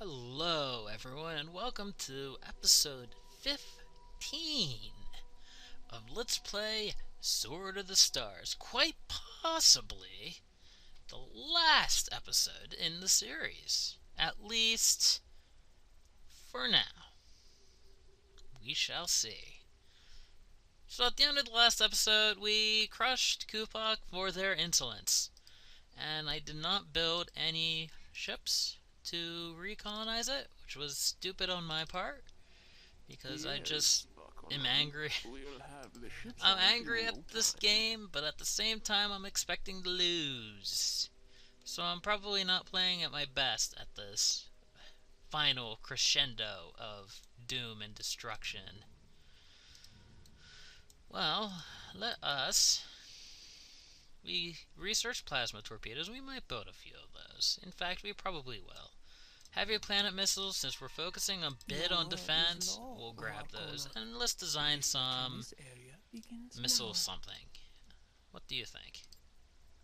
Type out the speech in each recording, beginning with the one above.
Hello everyone and welcome to episode 15 of Let's Play Sword of the Stars. Quite possibly the last episode in the series. At least for now. We shall see. So at the end of the last episode we crushed Kupak for their insolence. And I did not build any ships to recolonize it, which was stupid on my part, because I just am angry. I'm angry at this game, but at the same time I'm expecting to lose. So I'm probably not playing at my best at this final crescendo of doom and destruction. Well, we researched plasma torpedoes. We might build a few of those. In fact, we probably will. Heavy planet missiles, since we're focusing a bit on defense, we'll grab those. And let's design some missile something. What do you think?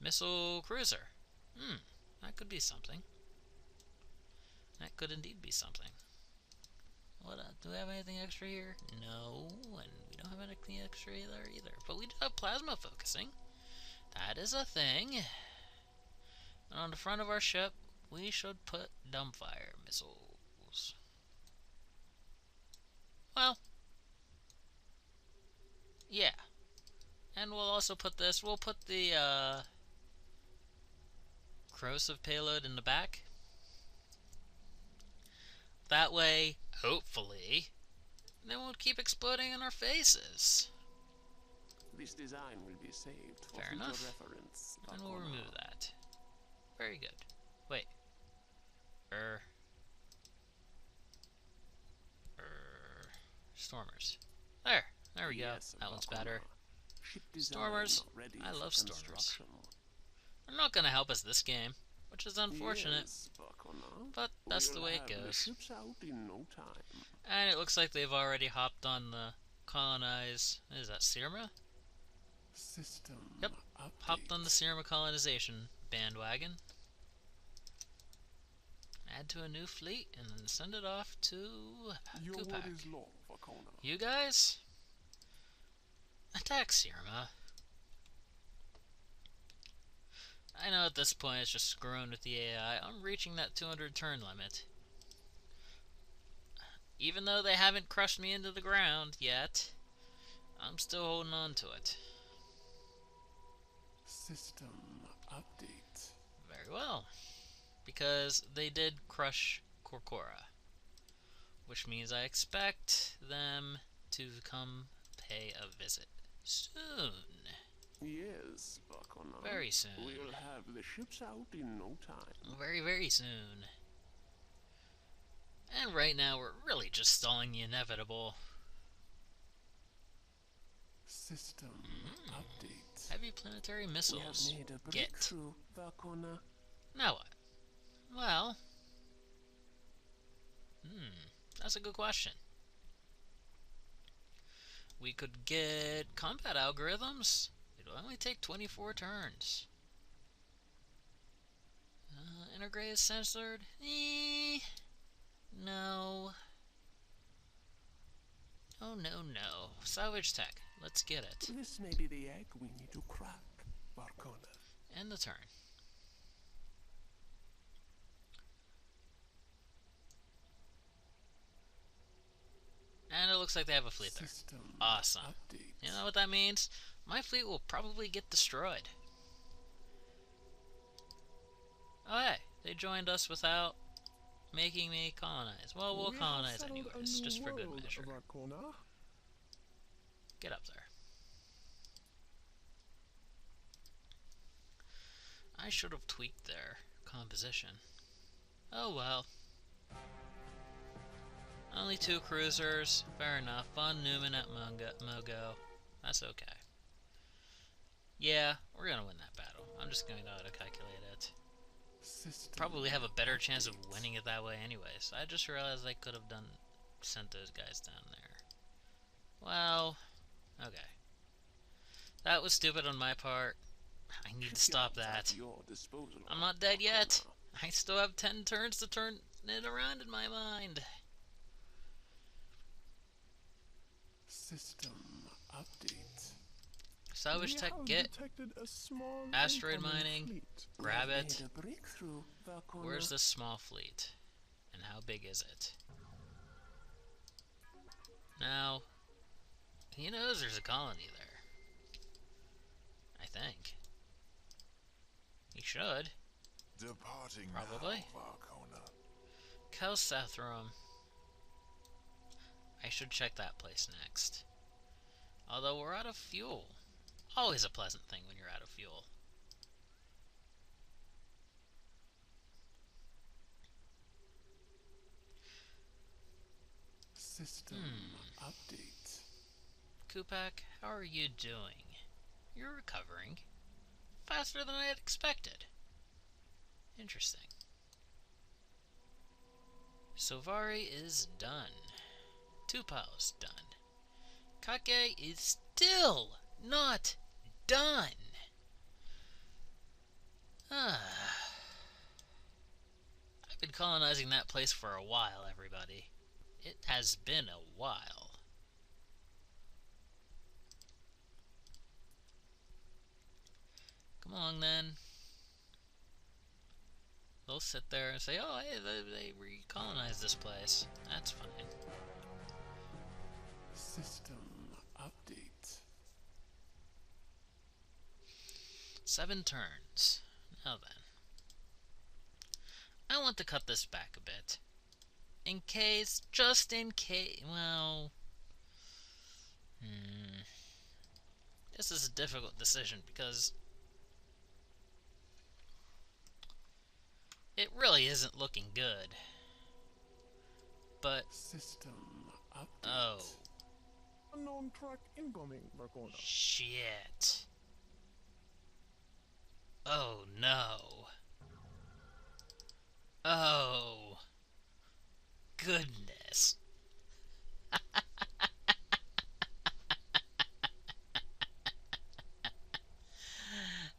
Missile cruiser. That could be something. That could indeed be something. What? Do we have anything extra here? No, and we don't have anything extra either. But we do have plasma focusing. That is a thing. And on the front of our ship, we should put dumbfire missiles. Well, yeah. And we'll also put this, we'll put the corrosive payload in the back. That way, hopefully, they won't keep exploding in our faces. This design will be saved for Fair enough. reference. And we'll remove that. Very good. Wait. Stormers. There we go. That one's better. Stormers. I love Stormers. They're not going to help us this game, which is unfortunate. Yes, but that's the way it goes. Ships out in no time. And it looks like they've already hopped on the colonize. Is that Sirma? System Yep. update. Hopped on the Sirma colonization bandwagon. Add to a new fleet and then send it off to Your word Kupak. is law, Vakona. You guys, attack Sirma. I know at this point it's just screwing with the AI. I'm reaching that 200 turn limit. Even though they haven't crushed me into the ground yet, I'm still holding on to it. System update. Very well. Because they did crush Korkora. Which means I expect them to come pay a visit soon. Yes, Vakona. Very soon. We'll have the ships out in no time. Very, very soon. And right now we're really just stalling the inevitable. System update. Heavy planetary missiles. We have made a Get. breakthrough, Vakona. Now what? Well, that's a good question. We could get combat algorithms. It'll only take 24 turns. Integrated censored? No. Oh, no. Salvage tech. Let's get it. This may be the egg we need to crack, Vakona. End the turn. And it looks like they have a fleet there. System Awesome. update. You know what that means? My fleet will probably get destroyed. Oh hey, they joined us without making me colonize. Well, we'll colonize anyways, just for good measure. Get up there. I should have tweaked their composition. Oh well. Only 2 cruisers, fair enough. Von Neumann at Mogo. That's okay. Yeah, we're gonna win that battle. I'm just going to auto-calculate it. System Probably have a better chance of winning it that way anyways. I just realized I could have sent those guys down there. Well, okay. That was stupid on my part. I need to stop that. I'm not dead yet. I still have 10 turns to turn it around in my mind. System update. Salvage We tech, have get. detected a small Asteroid incoming mining, fleet. grab We have it. made a breakthrough, Varkona. Where's this small fleet? And how big is it? Now, he knows there's a colony there. I think. He should. Departing Probably. now, Varkona. Kelsathrum. I should check that place next. Although we're out of fuel. Always a pleasant thing when you're out of fuel. System update. Kupak, how are you doing? You're recovering. Faster than I had expected. Interesting. Sovari is done. Tupau's done. Kake is still not done. I've been colonizing that place for a while, everybody. It has been a while. Come along then. They'll sit there and say, oh, hey, they recolonized this place. That's fine. System update. 7 turns. Now then. I want to cut this back a bit. In case, just in case, well... This is a difficult decision because it really isn't looking good. But, System update. oh, Unknown track incoming, Varkona. shit. Oh no. Oh, goodness.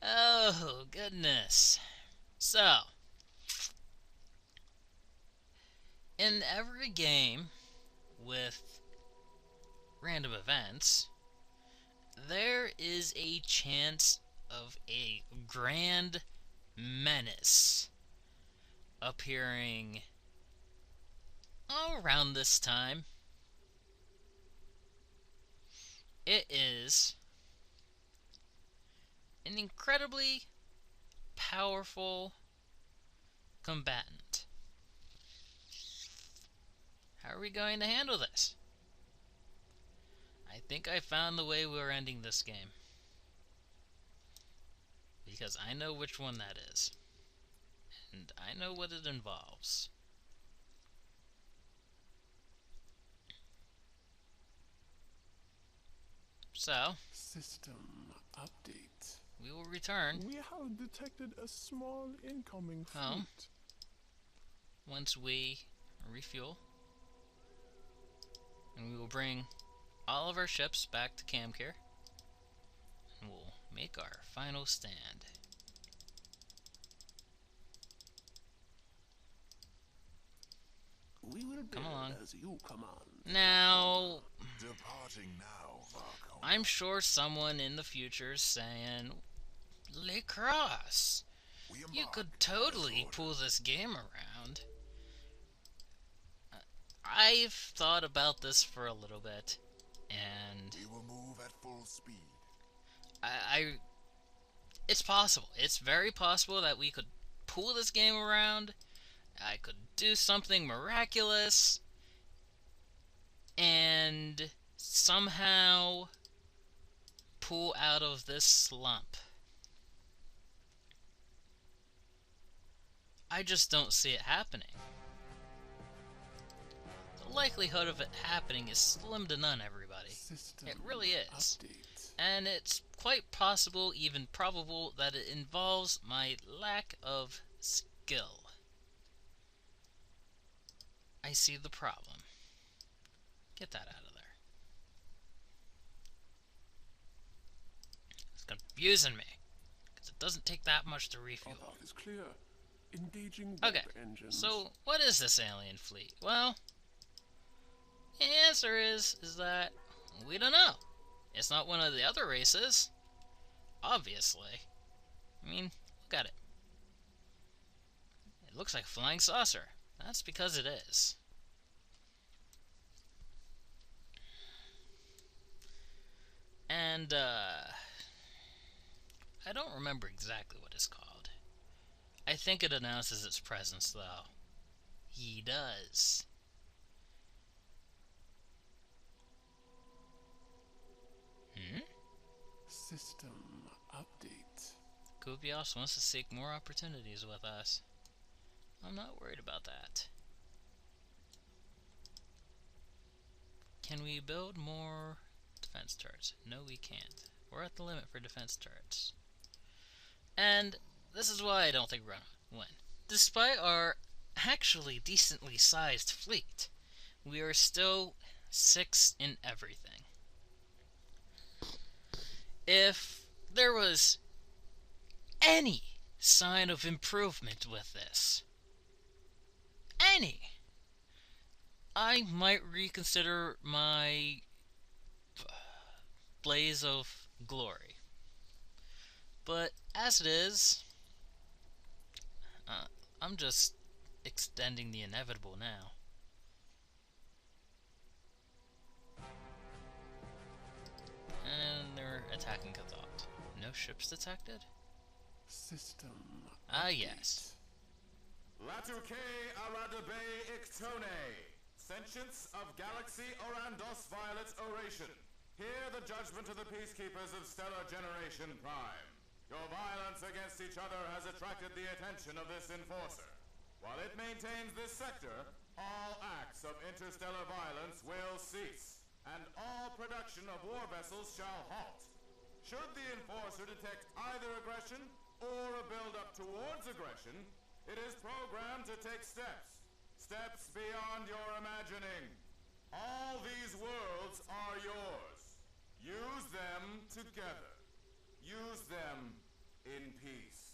Oh, goodness. So, in every game with random events, there is a chance of a grand menace appearing around this time. It is an incredibly powerful combatant. How are we going to handle this? I think I found the way we're ending this game. Because I know which one that is. And I know what it involves. So, System update. we will return We have detected a small incoming fleet. Oh. once we refuel. And we will bring all of our ships back to Camkir. And we'll make our final stand. We will Come build along. as you command. Now, Departing now, Varkona. I'm sure someone in the future is saying, Leecros, We you embark could as totally ordered. pull this game around. I've thought about this for a little bit, and We will move at full speed. it's possible. It's very possible that we could pull this game around. I could do something miraculous, and somehow pull out of this slump. I just don't see it happening. The likelihood of it happening is slim to none, everybody. System It really is. update. And it's quite possible, even probable, that it involves my lack of skill. I see the problem. Get that out of there. It's confusing me, because it doesn't take that much to Our refuel. path is clear. Engaging Okay, warp engines. so what is this alien fleet? Well, the answer is that we don't know. It's not one of the other races, obviously. I mean, look at it. It looks like a flying saucer. That's because it is. And, I don't remember exactly what it's called. I think it announces its presence, though. He does. System update. Kupios wants to seek more opportunities with us. I'm not worried about that. Can we build more defense turrets? No, we can't. We're at the limit for defense turrets. And this is why I don't think we're gonna win. Despite our actually decently sized fleet, we are still 6 in everything. If there was any sign of improvement with this, I might reconsider my blaze of glory. But as it is, I'm just extending the inevitable now. And they're attacking Cathot. No ships detected? System Ah, update. yes. Latuke Aradabe Ictone, Sentience of Galaxy Orandos Violet Oration. Hear the judgment of the Peacekeepers of Stellar Generation Prime. Your violence against each other has attracted the attention of this enforcer. While it maintains this sector, all acts of interstellar violence will cease, and all production of war vessels shall halt. Should the enforcer detect either aggression or a build-up towards aggression, it is programmed to take steps. Steps beyond your imagining. All these worlds are yours. Use them together. Use them in peace.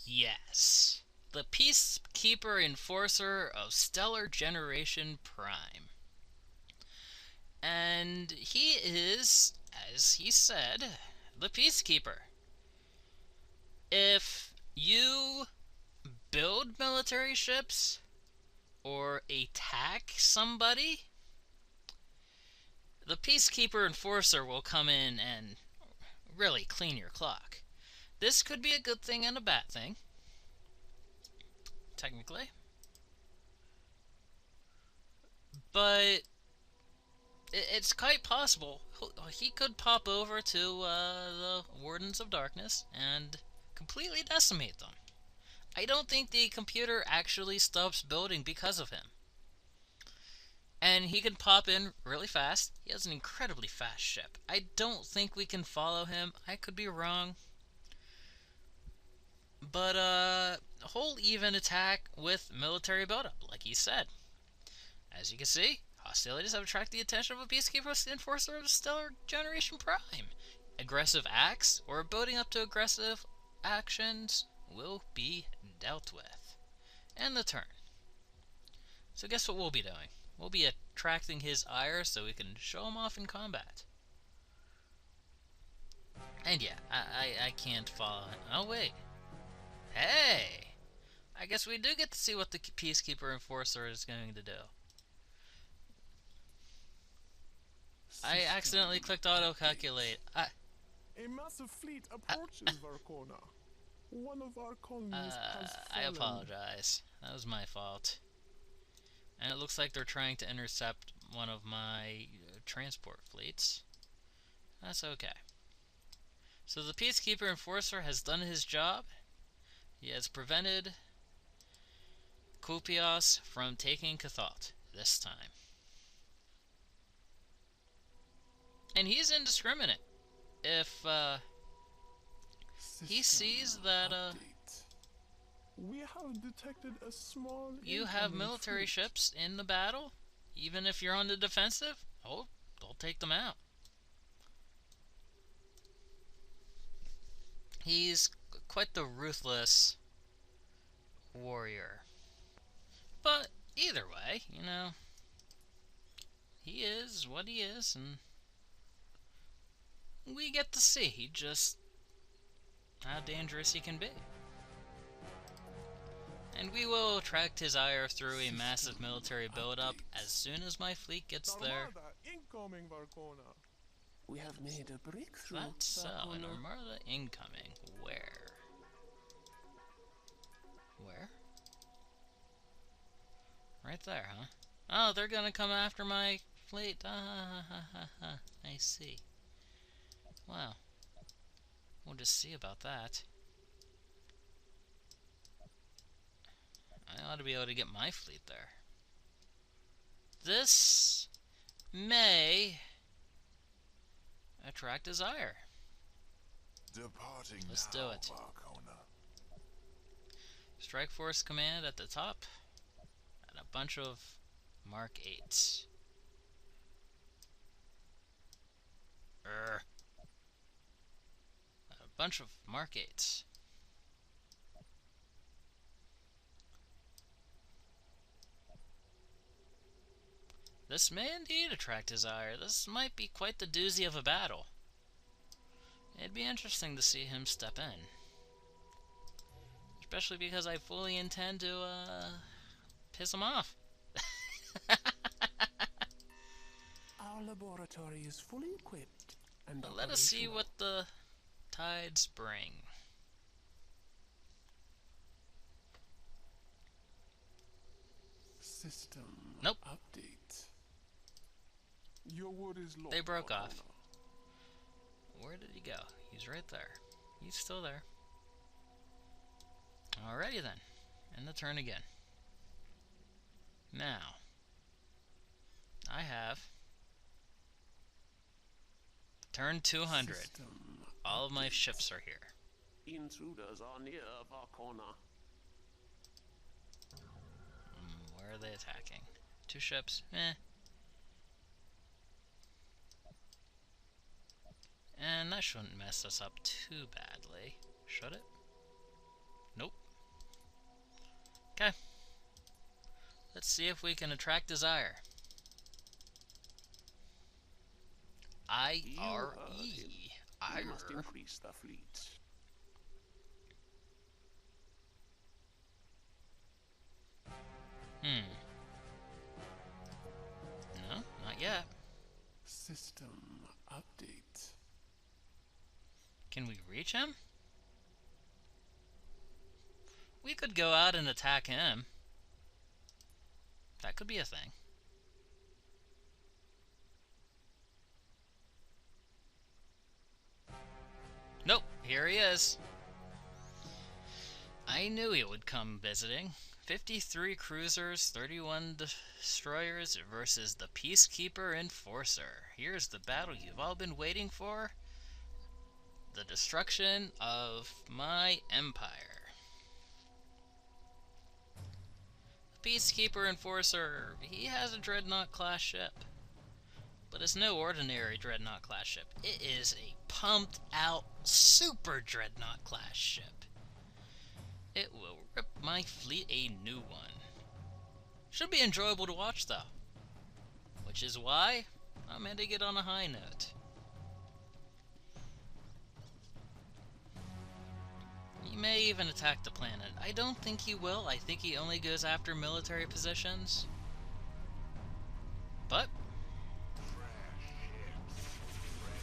Yes. The Peacekeeper Enforcer of Stellar Generation Prime. And he is, as he said, the Peacekeeper. If you build military ships or attack somebody, the Peacekeeper Enforcer will come in and really clean your clock. This could be a good thing and a bad thing, technically. But it's quite possible he could pop over to the Wardens of Darkness and completely decimate them. I don't think the computer actually stops building because of him. And he can pop in really fast. He has an incredibly fast ship. I don't think we can follow him. I could be wrong. But a whole even attack with military buildup, like he said. As you can see, hostilities have attracted the attention of a Peacekeeper Enforcer of Stellar Generation Prime. Aggressive acts, or building up to aggressive actions, will be dealt with. And the turn. So guess what we'll be doing? We'll be attracting his ire so we can show him off in combat. And yeah, I can't follow it. Oh wait. Hey! I guess we do get to see what the Peacekeeper Enforcer is going to do. I accidentally clicked auto-calculate. A massive fleet approaches Varkona. One of our colonies has I fallen. apologize. That was my fault. And it looks like they're trying to intercept one of my transport fleets. That's okay. So the Peacekeeper Enforcer has done his job. He has prevented Kupios from taking Cathot this time. And he's indiscriminate. If he sees that update. We have detected a small you have incoming military fleet. ships in the battle, even if you're on the defensive, they'll take them out. He's quite the ruthless warrior. But either way, you know, he is what he is, and we get to see just how dangerous he can be. And we will attract his ire through a massive military buildup as soon as my fleet gets there. Armada incoming, Varkona. We have made a breakthrough. That's so, an Varkona. armada incoming. Where? Where? Right there, huh? Oh, they're gonna come after my fleet. I see. Well, we'll just see about that. I ought to be able to get my fleet there. This may attract his ire. Departing Let's now, do it. Varkona. Strike Force Command at the top, and a bunch of Mark 8s. A bunch of Mark 8s. This may indeed attract his ire. This might be quite the doozy of a battle. It'd be interesting to see him step in. Especially because I fully intend to, piss him off. Our laboratory is fully equipped and But let us see operational. what the tides bring. System Nope. update. Your word is law. They broke Varkona. off. Where did he go? He's right there. He's still there. Alrighty then. End the turn again. Now, I have turn 200. System All of my update. ships are here. Intruders are near Varkona. Where are they attacking? 2 ships? Eh. And that shouldn't mess us up too badly. Should it? Nope. Okay. Let's see if we can attract desire. You heard him. Ire. We must increase the fleet. No, not yet. System update. Can we reach him? We could go out and attack him. That could be a thing. Nope, here he is. I knew he would come visiting. 53 cruisers, 31 destroyers versus the Peacekeeper Enforcer. Here's the battle you've all been waiting for. The destruction of my empire. Peacekeeper Enforcer, he has a Dreadnought class ship. But it's no ordinary Dreadnought class ship. It is a pumped out super Dreadnought class ship. It will rip my fleet a new one. Should be enjoyable to watch though. Which is why I'm ending it on a high note. He may even attack the planet. I don't think he will. I think he only goes after military positions. But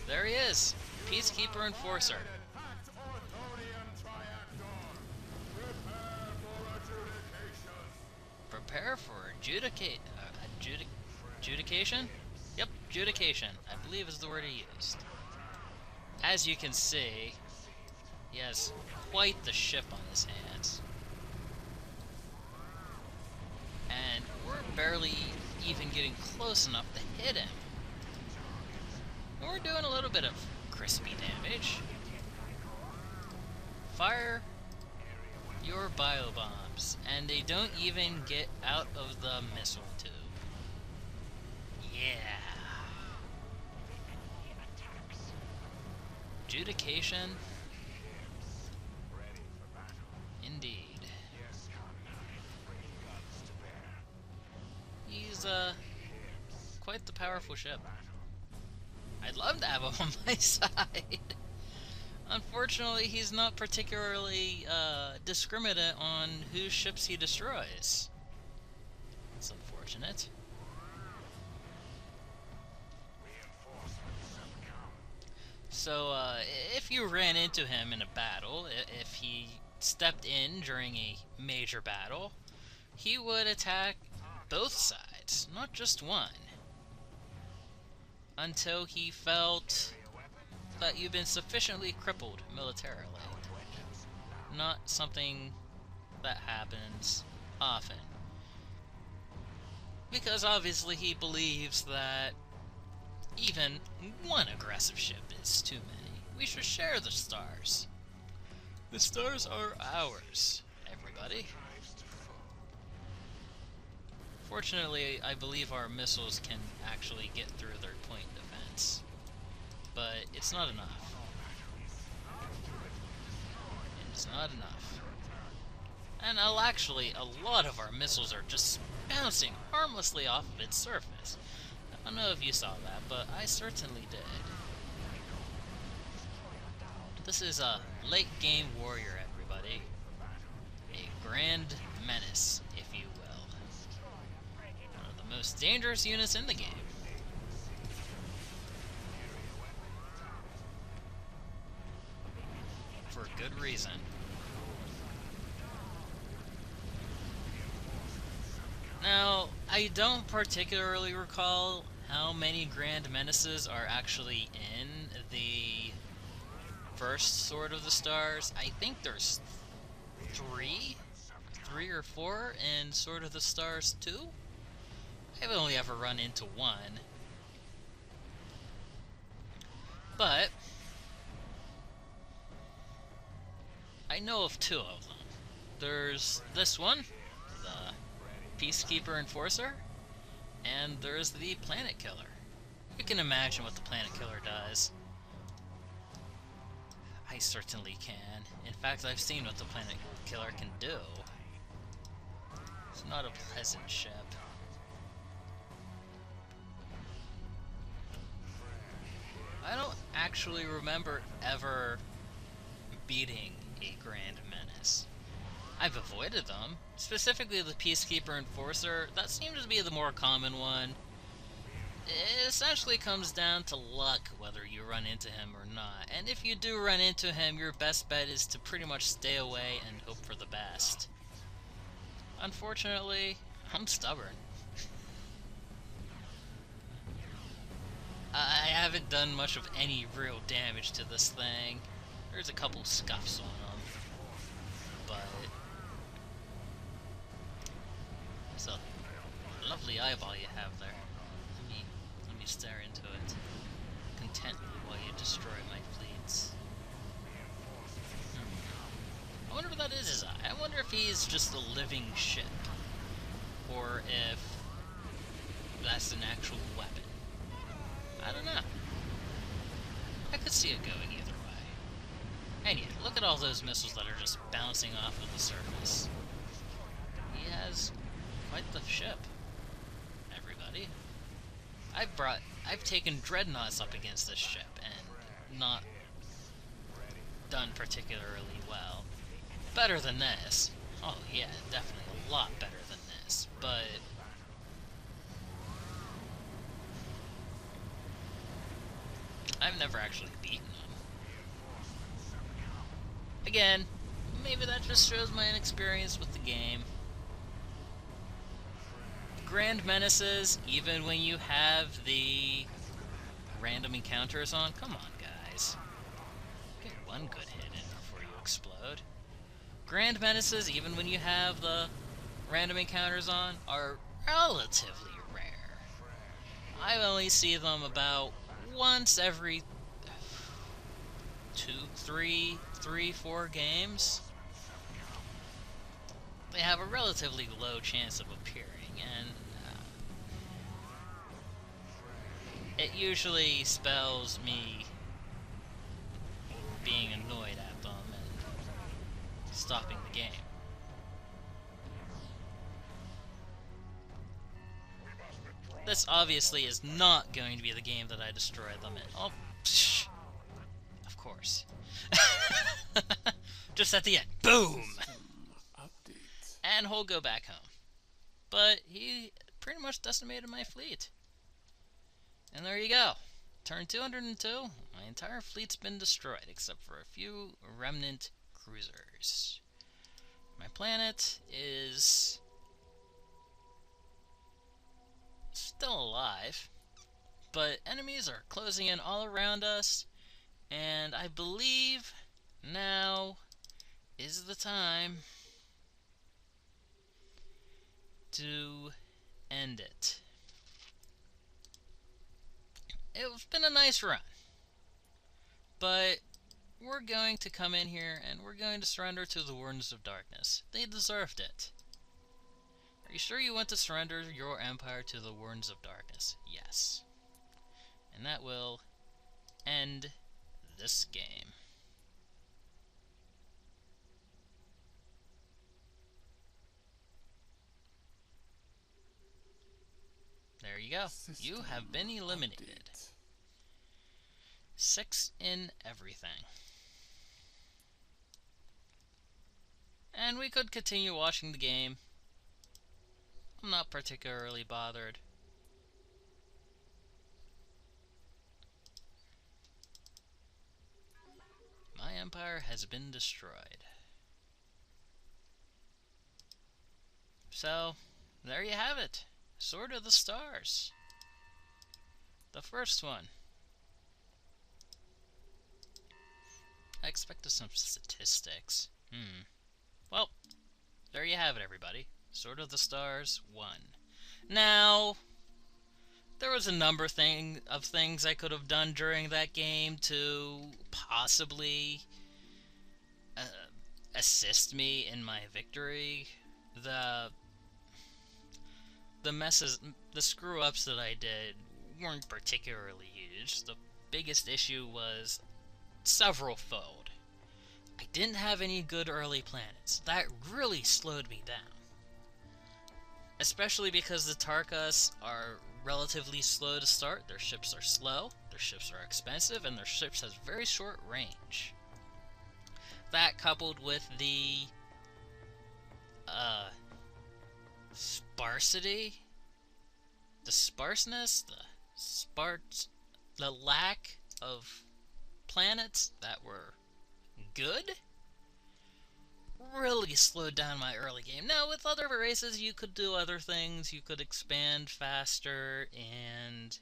there he is. Peacekeeper Enforcer. Packed Orthonian Triactor. Prepare for adjudication. Prepare for adjudication? Yep, adjudication, I believe is the word he used. As you can see, he has quite the ship on his hands. And we're barely even getting close enough to hit him. And we're doing a little bit of crispy damage. Fire your biobombs, and they don't even get out of the missile tube. Yeah. Adjudication Indeed. He's, quite the powerful ship. I'd love to have him on my side. Unfortunately, he's not particularly, discriminate on whose ships he destroys. It's unfortunate. So, if you ran into him in a battle, if he stepped in during a major battle, he would attack both sides, not just one, until he felt that you've been sufficiently crippled militarily. Not something that happens often. Because obviously he believes that even one aggressive ship is too many. We should share the stars. The stars are ours, everybody. Fortunately, I believe our missiles can actually get through their point defense. But it's not enough. It's not enough. And actually, a lot of our missiles are just bouncing harmlessly off of its surface. I don't know if you saw that, but I certainly did. This is a late game warrior, everybody. A grand menace, if you will. One of the most dangerous units in the game. For good reason. Now, I don't particularly recall how many Grand Menaces are actually in the first Sword of the Stars. I think there's three or four in Sword of the Stars 2. I've only ever run into one. But I know of two of them. There's this one, the Peacekeeper Enforcer, and there's the Planet Killer. You can imagine what the Planet Killer does. I certainly can. In fact, I've seen what the Planet Killer can do. It's not a pleasant ship. I don't actually remember ever beating a Grand Menace. I've avoided them, specifically the Peacekeeper Enforcer. That seems to be the more common one. It essentially comes down to luck whether you run into him or not, and if you do run into him, your best bet is to pretty much stay away and hope for the best. Unfortunately, I'm stubborn. I haven't done much of any real damage to this thing. There's a couple scuffs on him, but it's a lovely eyeball you have there. Let me stare into it contently while you destroy my fleets. I wonder what that is his eye. I wonder if he's just a living ship, or if that's an actual weapon. I don't know. I could see it going either way. And yet, look at all those missiles that are just bouncing off of the surface. He has quite the ship, everybody. I've taken dreadnoughts up against this ship and not done particularly well. Better than this. Oh yeah, definitely a lot better than this, but I've never actually beaten them. Again, maybe that just shows my inexperience with the game. Grand Menaces, even when you have the random encounters on, come on guys. Get one good hit in before you explode. Grand Menaces, even when you have the random encounters on, are relatively rare. I only see them about once every 4 games. They have a relatively low chance of appearing, and it usually spells me being annoyed at them and stopping the game. This obviously is not going to be the game that I destroy them in. Oh, psh, of course. Just at the end, boom! Update. And he'll go back home. But he pretty much decimated my fleet. And there you go. Turn 202, my entire fleet's been destroyed, except for a few remnant cruisers. My planet is still alive, but enemies are closing in all around us, and I believe now is the time to end it. It's been a nice run, but we're going to come in here and we're going to surrender to the Wardens of Darkness. They deserved it. Are you sure you want to surrender your empire to the Wardens of Darkness? Yes. And that will end this game. There you go. You have been eliminated. 6 in everything. And we could continue watching the game. I'm not particularly bothered. My empire has been destroyed. So, there you have it. Sword of the Stars. The first one. I expected some statistics. Well, there you have it, everybody. Sword of the Stars won. Now, there was a number of things I could have done during that game to possibly assist me in my victory. The screw-ups that I did weren't particularly huge. The biggest issue was several-fold. I didn't have any good early planets. That really slowed me down. Especially because the Tarkas are relatively slow to start. Their ships are slow, their ships are expensive, and their ships has very short range. That coupled with the sparsity, the sparseness, the lack of planets that were good really slowed down my early game. Now, with other races, you could do other things. You could expand faster and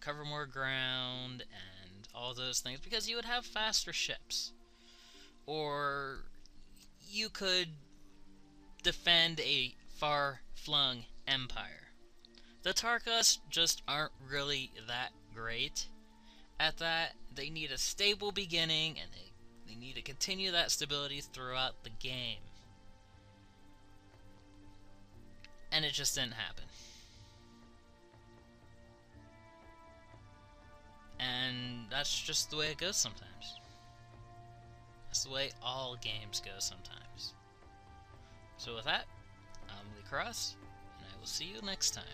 cover more ground and all those things because you would have faster ships. Or you could defend a far-flung empire. The Tarkas just aren't really that great at that. They need a stable beginning, and they need to continue that stability throughout the game. And it just didn't happen. And that's just the way it goes sometimes. That's the way all games go sometimes. So with that, I'm Leecros, and I will see you next time.